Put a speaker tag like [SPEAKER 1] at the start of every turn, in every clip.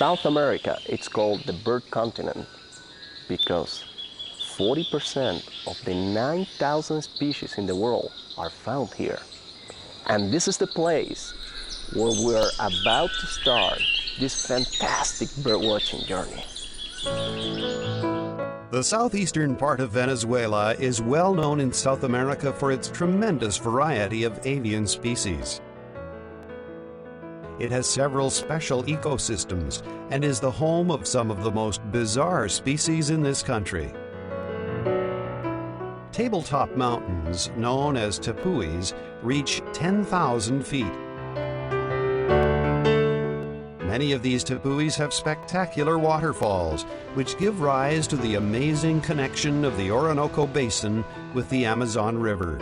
[SPEAKER 1] South America, it's called the bird continent because 40% of the 9,000 species in the world are found here. And this is the place where we're about to start this fantastic birdwatching journey.
[SPEAKER 2] The southeastern part of Venezuela is well known in South America for its tremendous variety of avian species. It has several special ecosystems and is the home of some of the most bizarre species in this country. Tabletop mountains, known as tepuis, reach 10,000 feet. Many of these tepuis have spectacular waterfalls, which give rise to the amazing connection of the Orinoco Basin with the Amazon River.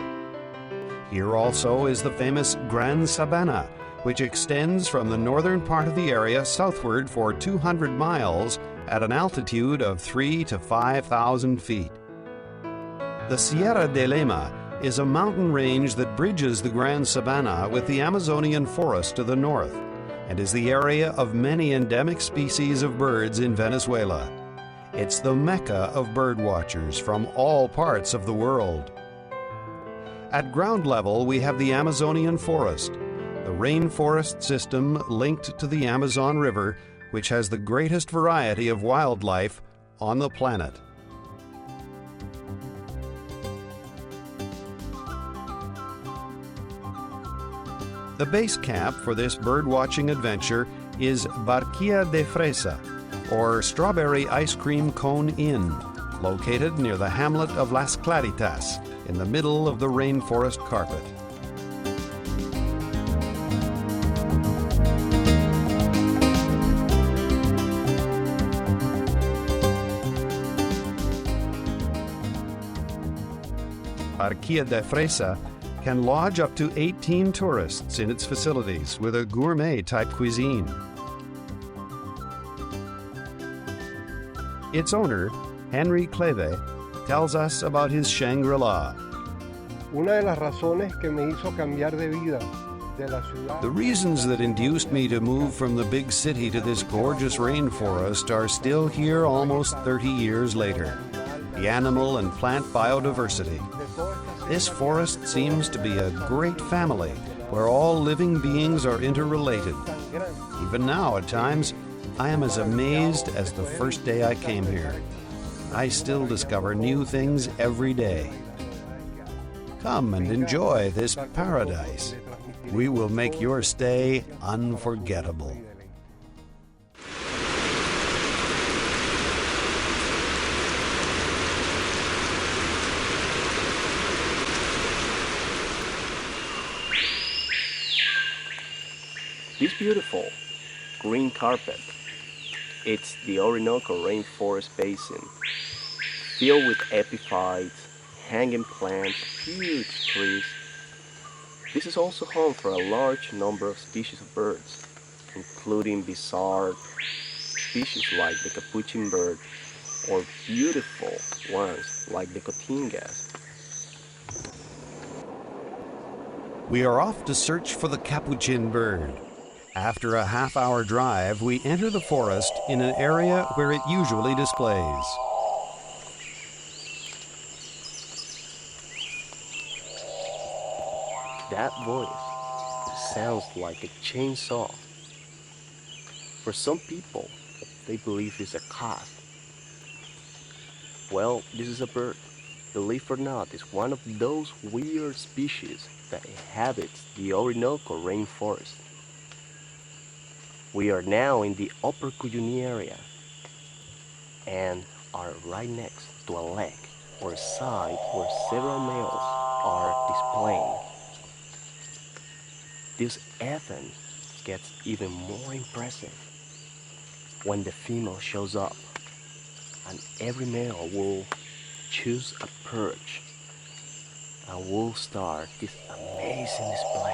[SPEAKER 2] Here also is the famous Gran Sabana, which extends from the northern part of the area southward for 200 miles at an altitude of 3,000 to 5,000 feet. The Sierra de Lema is a mountain range that bridges the Gran Sabana with the Amazonian forest to the north and is the area of many endemic species of birds in Venezuela. It's the mecca of birdwatchers from all parts of the world. At ground level, we have the Amazonian forest, the rainforest system linked to the Amazon River, which has the greatest variety of wildlife on the planet. The base camp for this birdwatching adventure is Barquilla de Fresa, or Strawberry Ice Cream Cone Inn, located near the hamlet of Las Claritas, in the middle of the rainforest carpet. Barquilla de Fresa can lodge up to 18 tourists in its facilities with a gourmet-type cuisine. Its owner, Henry Cleve, tells us about his Shangri-La.
[SPEAKER 3] Una de las razones que me hizo cambiar de vida de la ciudad.
[SPEAKER 2] The reasons that induced me to move from the big city to this gorgeous rainforest are still here almost 30 years later. The animal and plant biodiversity. This forest seems to be a great family where all living beings are interrelated. Even now, at times, I am as amazed as the first day I came here. I still discover new things every day. Come and enjoy this paradise. We will make your stay unforgettable.
[SPEAKER 1] This beautiful green carpet, it's the Orinoco Rainforest Basin, filled with epiphytes, hanging plants, huge trees. This is also home for a large number of species of birds, including bizarre species like the capuchin bird or beautiful ones like the cotingas.
[SPEAKER 2] We are off to search for the capuchin bird. After a half-hour drive, we enter the forest in an area where it usually displays.
[SPEAKER 1] That voice sounds like a chainsaw. For some people, they believe it's a cock. Well, this is a bird. Believe it or not, it's one of those weird species that inhabits the Orinoco rainforest. We are now in the Upper Cuyuni area and are right next to a lake or a site where several males are displaying. This event gets even more impressive when the female shows up, and every male will choose a perch and will start this amazing display.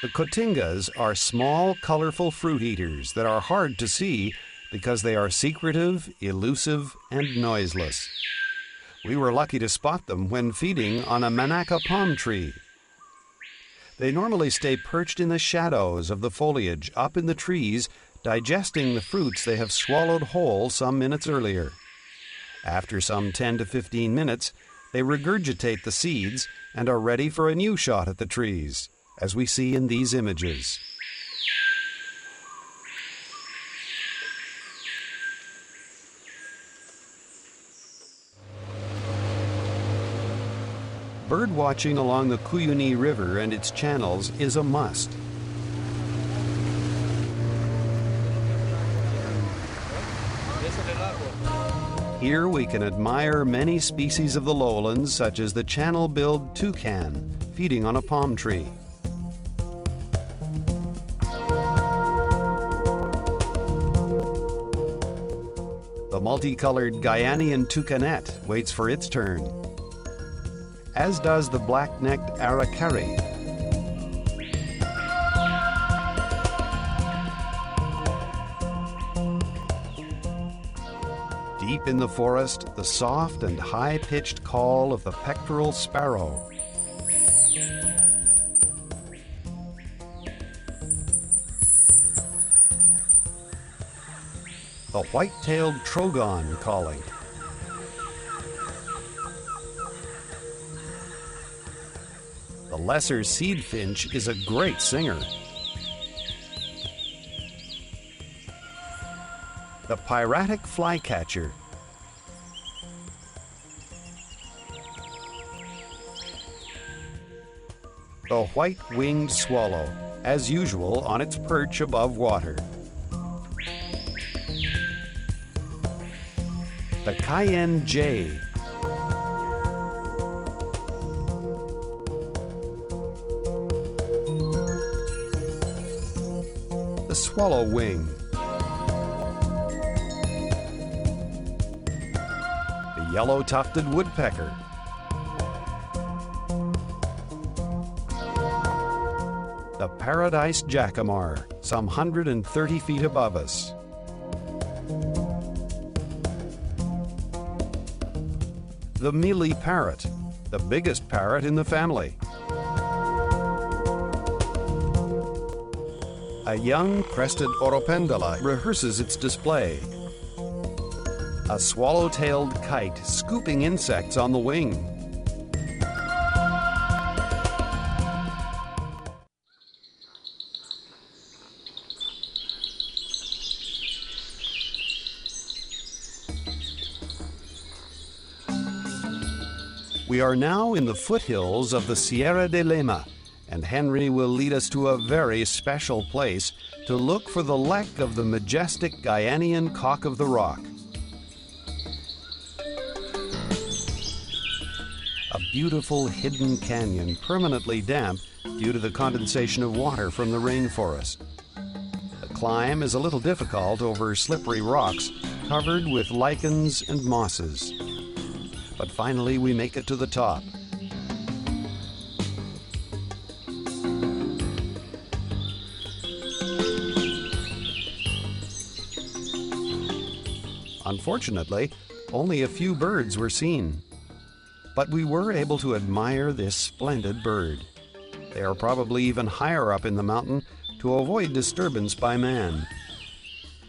[SPEAKER 2] The cotingas are small, colorful fruit eaters that are hard to see because they are secretive, elusive, and noiseless. We were lucky to spot them when feeding on a Manaka palm tree. They normally stay perched in the shadows of the foliage up in the trees, digesting the fruits they have swallowed whole some minutes earlier. After some 10 to 15 minutes, they regurgitate the seeds and are ready for a new shot at the trees, as we see in these images. Bird watching along the Cuyuni River and its channels is a must. Here we can admire many species of the lowlands, such as the channel-billed toucan, feeding on a palm tree. The multicolored Guyanian toucanet waits for its turn, as does the black-necked aracari. Deep in the forest, the soft and high-pitched call of the pectoral sparrow. The white-tailed trogon calling. The lesser seed finch is a great singer. The piratic flycatcher. The white-winged swallow, as usual on its perch above water. The cayenne jay. The swallow wing. The yellow-tufted woodpecker. The paradise jacamar, some 130 feet above us. The mealy parrot, the biggest parrot in the family. A young crested oropendala rehearses its display. A swallow-tailed kite scooping insects on the wing. We are now in the foothills of the Sierra de Lema, and Henry will lead us to a very special place to look for the lek of the majestic Guyanian cock of the rock. A beautiful hidden canyon permanently damp due to the condensation of water from the rainforest. The climb is a little difficult over slippery rocks covered with lichens and mosses. But finally we make it to the top. Unfortunately, only a few birds were seen. But we were able to admire this splendid bird. They are probably even higher up in the mountain to avoid disturbance by man.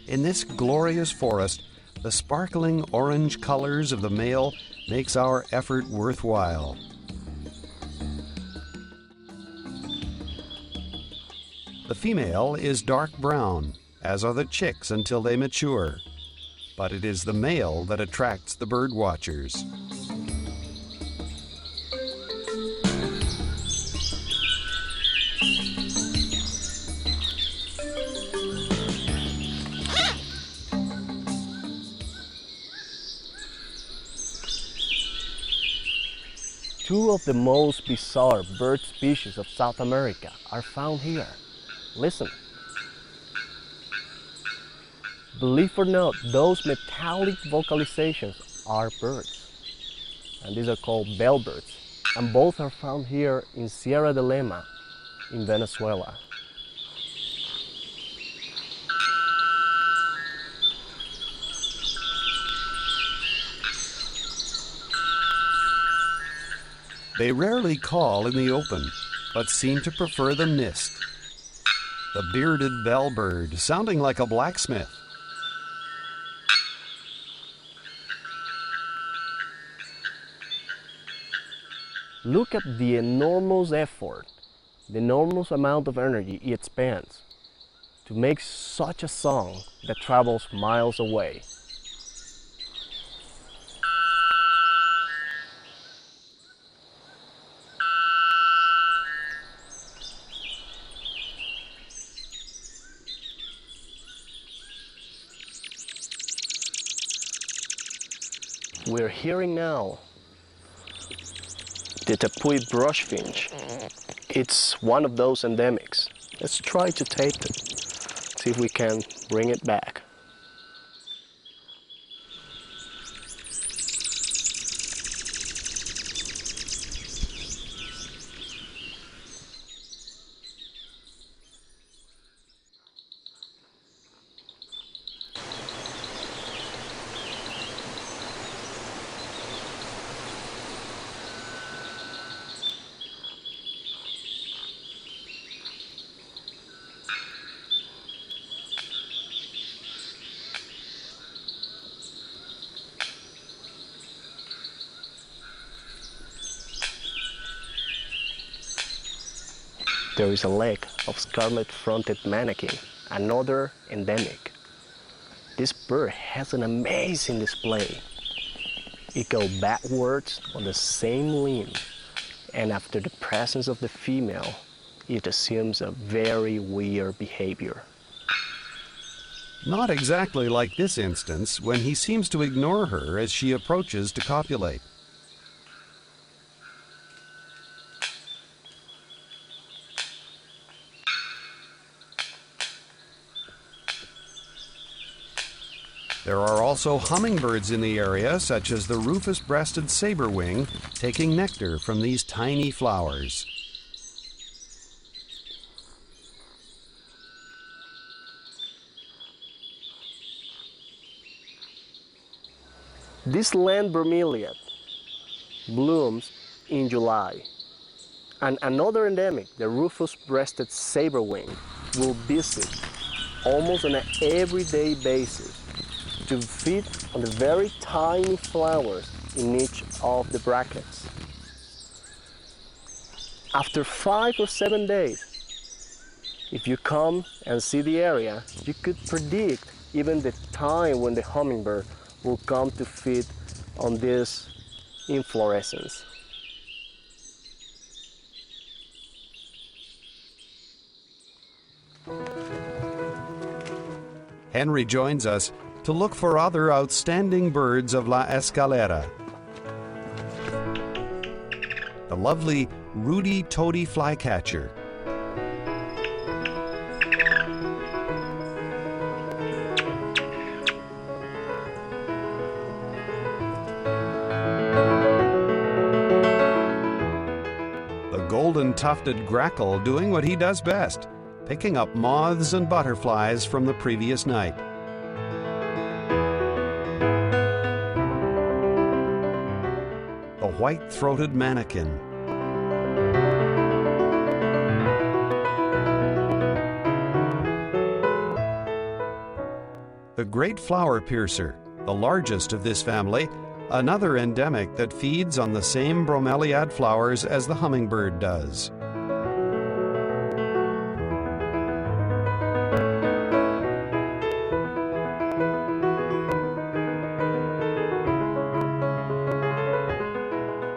[SPEAKER 2] In this glorious forest, the sparkling orange colors of the male makes our effort worthwhile. The female is dark brown, as are the chicks until they mature. But it is the male that attracts the bird watchers.
[SPEAKER 1] Two of the most bizarre bird species of South America are found here. Listen. Believe or not, those metallic vocalizations are birds. And these are called bellbirds. And both are found here in Sierra de Lema in Venezuela.
[SPEAKER 2] They rarely call in the open, but seem to prefer the mist. The bearded bellbird, sounding like a blacksmith.
[SPEAKER 1] Look at the enormous effort, the enormous amount of energy it spends to make such a song that travels miles away. We're hearing now the Tepui brushfinch. It's one of those endemics. Let's try to tape it, see if we can bring it back. There is a lake of scarlet-fronted manakin, another endemic. This bird has an amazing display. It goes backwards on the same limb, and after the presence of the female, it assumes a very weird behavior.
[SPEAKER 2] Not exactly like this instance, when he seems to ignore her as she approaches to copulate. There are also hummingbirds in the area, such as the rufous-breasted saberwing, taking nectar from these tiny flowers.
[SPEAKER 1] This land bromeliad blooms in July, and another endemic, the rufous-breasted saberwing, will visit almost on an everyday basis to feed on the very tiny flowers in each of the brackets. After 5 or 7 days, if you come and see the area, you could predict even the time when the hummingbird will come to feed on this inflorescence.
[SPEAKER 2] Henry joins us to look for other outstanding birds of La Escalera. The lovely Rudy Toady flycatcher. The golden tufted grackle doing what he does best, picking up moths and butterflies from the previous night. The white-throated manakin. The great flower piercer, the largest of this family, another endemic that feeds on the same bromeliad flowers as the hummingbird does.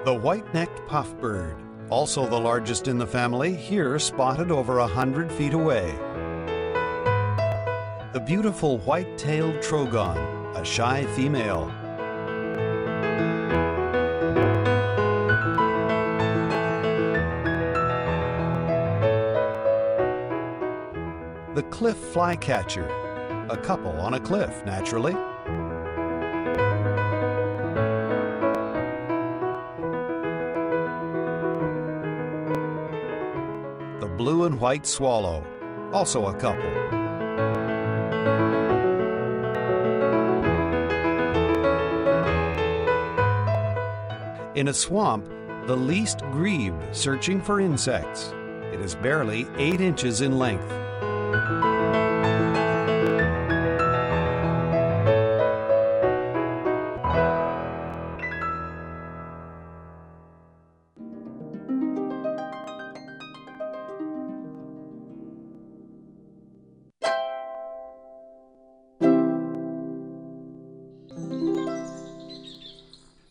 [SPEAKER 2] The white-necked puffbird, also the largest in the family, here spotted over 100 feet away. The beautiful white-tailed trogon, a shy female. The cliff flycatcher, a couple on a cliff, naturally. The blue and white swallow, also a couple. In a swamp, the least grebe searching for insects. It is barely 8 inches in length.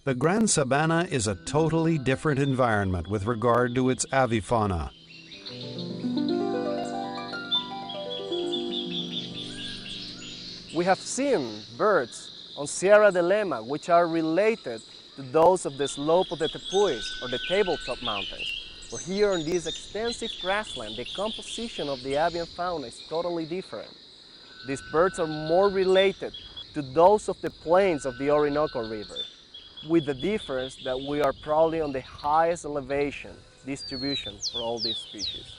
[SPEAKER 2] The Grand Sabana is a totally different environment with regard to its avifauna.
[SPEAKER 1] We have seen birds on Sierra de Lema which are related to those of the slope of the Tepuis or the tabletop mountains. But here on this extensive grassland, the composition of the avian fauna is totally different. These birds are more related to those of the plains of the Orinoco River, with the difference that we are probably on the highest elevation distribution for all these species.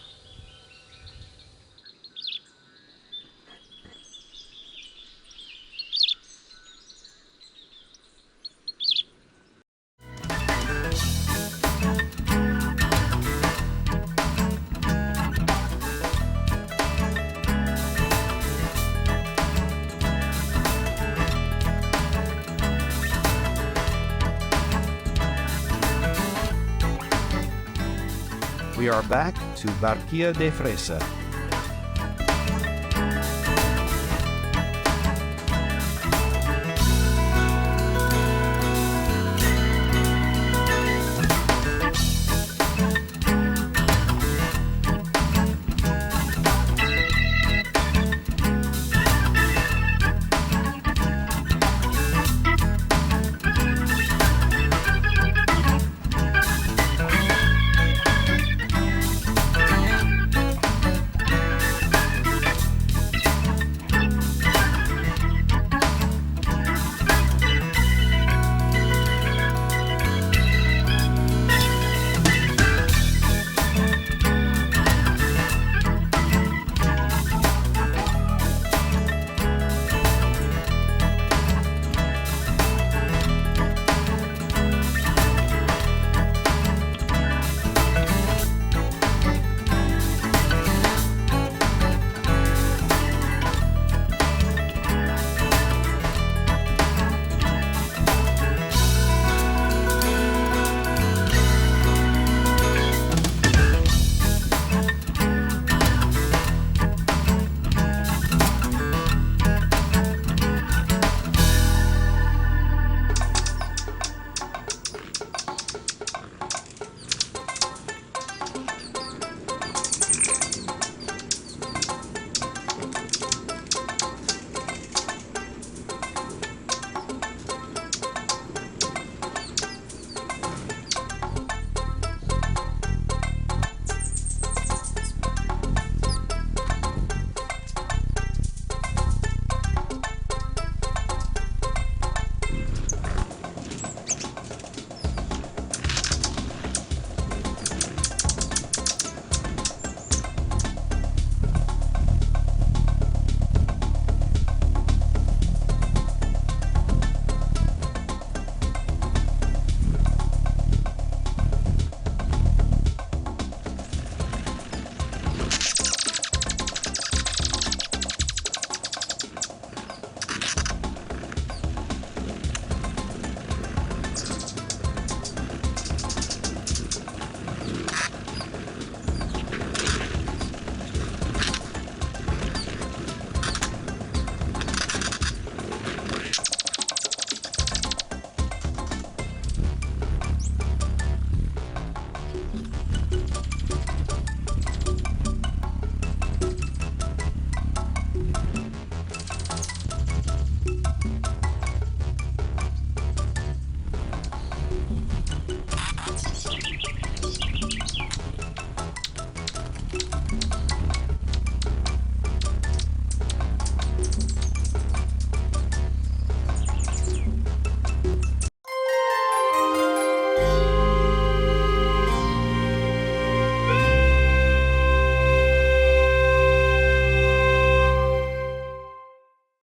[SPEAKER 2] We are back to Barquilla de Fresa.